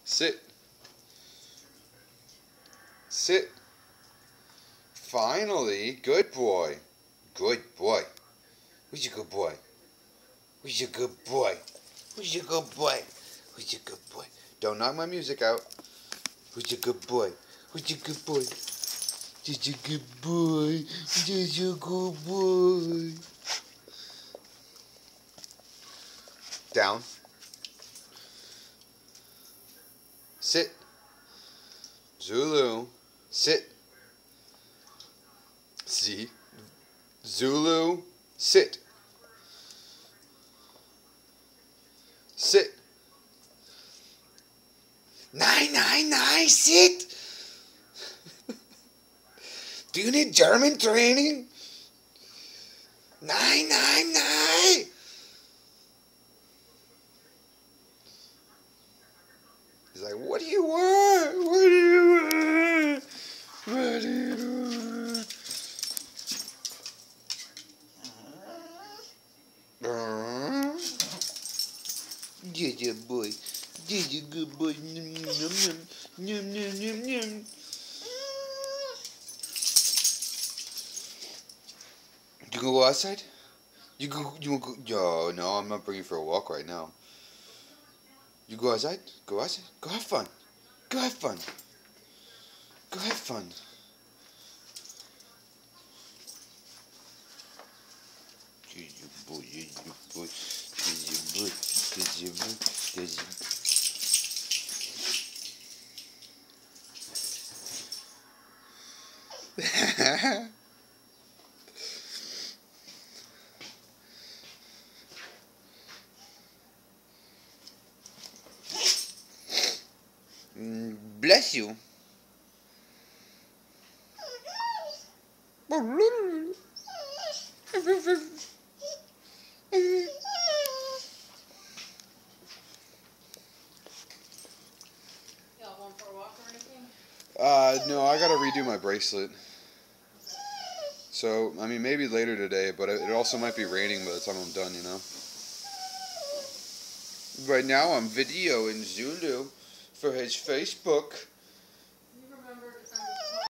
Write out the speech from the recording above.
Sit. Sit. Finally. Good boy. Good boy. Who's your good boy? Who's your good boy? Who's your good boy? Who's your good boy? Don't knock my music out. Who's your good boy? Who's your good boy? Who's your good boy? Who's your good boy? Down. Sit. Zulu. Sit. See? Zulu. Sit. Sit. 999, sit. Do you need German training? 999. He's like, what do you want? What do you want? What do you want? Did you boy? Did you good boy? Yum yum yum yum yum yum. You gonna go outside? You wanna go? Yo, no, I'm not bringing you for a walk right now. You go outside? Go outside? Go have fun. Go have fun. Go have fun. Did you boy? Did you boy? Did you boy? Did you boy? Did you? Bless you. Y'all going for a walk or anything? No, I gotta redo my bracelet. So, I mean, maybe later today, but it also might be raining by the time I'm done, you know? Right now, I'm videoing Zulu for his Facebook.